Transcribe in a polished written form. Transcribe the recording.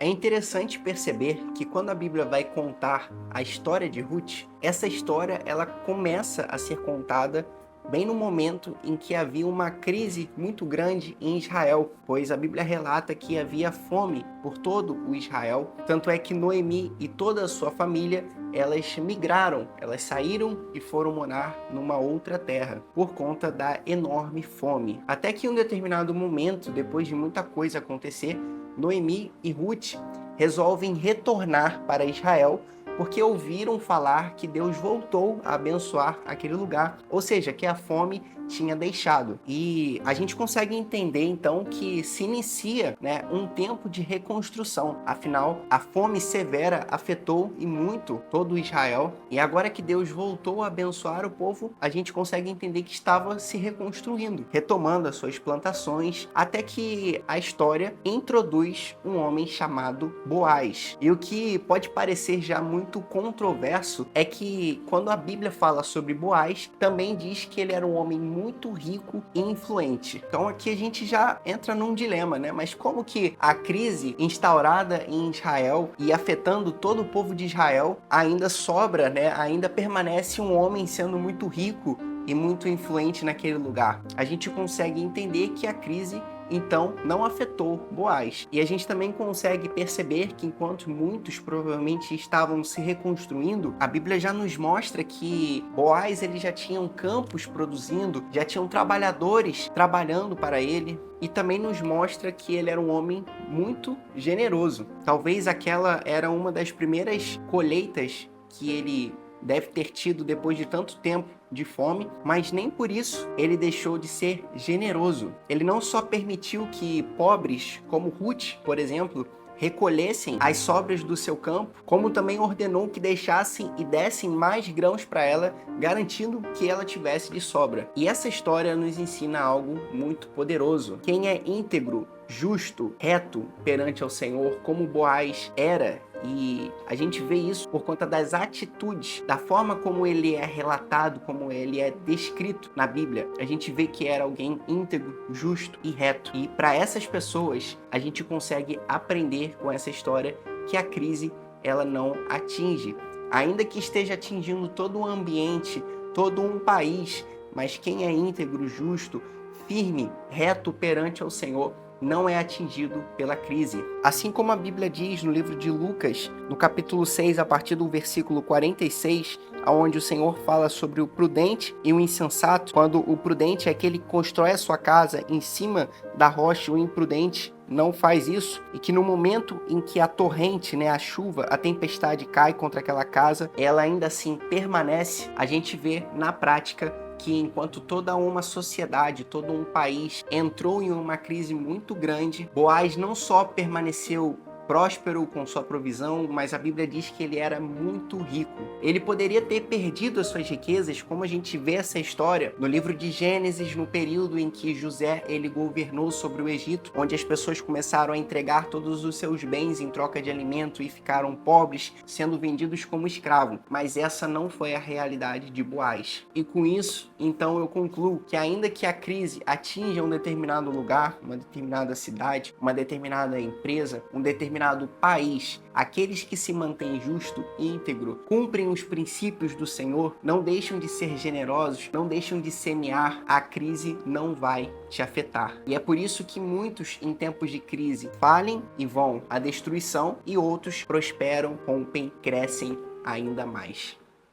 É interessante perceber que quando a Bíblia vai contar a história de Ruth, essa história ela começa a ser contada bem no momento em que havia uma crise muito grande em Israel, pois a Bíblia relata que havia fome por todo o Israel, tanto é que Noemi e toda a sua família, elas migraram, elas saíram e foram morar numa outra terra, por conta da enorme fome. Até que em um determinado momento, depois de muita coisa acontecer, Noemi e Ruth resolvem retornar para Israel porque ouviram falar que Deus voltou a abençoar aquele lugar, ou seja, que a fome tinha deixado. E a gente consegue entender então que se inicia, um tempo de reconstrução. Afinal, a fome severa afetou e muito todo Israel, e agora que Deus voltou a abençoar o povo, a gente consegue entender que estava se reconstruindo, retomando as suas plantações, até que a história introduz um homem chamado Boaz. E o que pode parecer já muito controverso é que quando a Bíblia fala sobre Boaz, também diz que ele era um homem muito rico e influente. Então aqui a gente já entra num dilema, Mas como que a crise instaurada em Israel e afetando todo o povo de Israel ainda sobra, Ainda permanece um homem sendo muito rico e muito influente naquele lugar? A gente consegue entender que a crise então não afetou Boaz. E a gente também consegue perceber que enquanto muitos provavelmente estavam se reconstruindo, a Bíblia já nos mostra que Boaz ele já tinha campos produzindo, já tinham trabalhadores trabalhando para ele, e também nos mostra que ele era um homem muito generoso. Talvez aquela era uma das primeiras colheitas que ele deve ter tido depois de tanto tempo de fome, mas nem por isso ele deixou de ser generoso. Ele não só permitiu que pobres como Ruth, por exemplo, recolhessem as sobras do seu campo, como também ordenou que deixassem e dessem mais grãos para ela, garantindo que ela tivesse de sobra. E essa história nos ensina algo muito poderoso. Quem é íntegro, justo, reto perante ao Senhor, como Boaz era, e a gente vê isso por conta das atitudes, da forma como ele é relatado, como ele é descrito na Bíblia. A gente vê que era alguém íntegro, justo e reto. E para essas pessoas, a gente consegue aprender com essa história que a crise ela não atinge. Ainda que esteja atingindo todo o ambiente, todo um país, mas quem é íntegro, justo, firme, reto perante ao Senhor, não é atingido pela crise. Assim como a Bíblia diz no livro de Lucas, no capítulo 6, a partir do versículo 46, onde o Senhor fala sobre o prudente e o insensato, quando o prudente é aquele que constrói a sua casa em cima da rocha, o imprudente não faz isso, e que no momento em que a torrente, a chuva, a tempestade cai contra aquela casa, ela ainda assim permanece. A gente vê na prática que enquanto toda uma sociedade, todo um país entrou em uma crise muito grande, Boaz não só permaneceu próspero com sua provisão, mas a Bíblia diz que ele era muito rico. Ele poderia ter perdido as suas riquezas, como a gente vê essa história no livro de Gênesis, no período em que José ele governou sobre o Egito, onde as pessoas começaram a entregar todos os seus bens em troca de alimento e ficaram pobres, sendo vendidos como escravo. Mas essa não foi a realidade de Boaz. E com isso, então eu concluo que ainda que a crise atinja um determinado lugar, uma determinada cidade, uma determinada empresa, um determinado país, aqueles que se mantêm justo e íntegro, cumprem os princípios do Senhor, não deixam de ser generosos, não deixam de semear, a crise não vai te afetar. E é por isso que muitos, em tempos de crise, falem e vão à destruição, e outros prosperam, rompem, crescem ainda mais.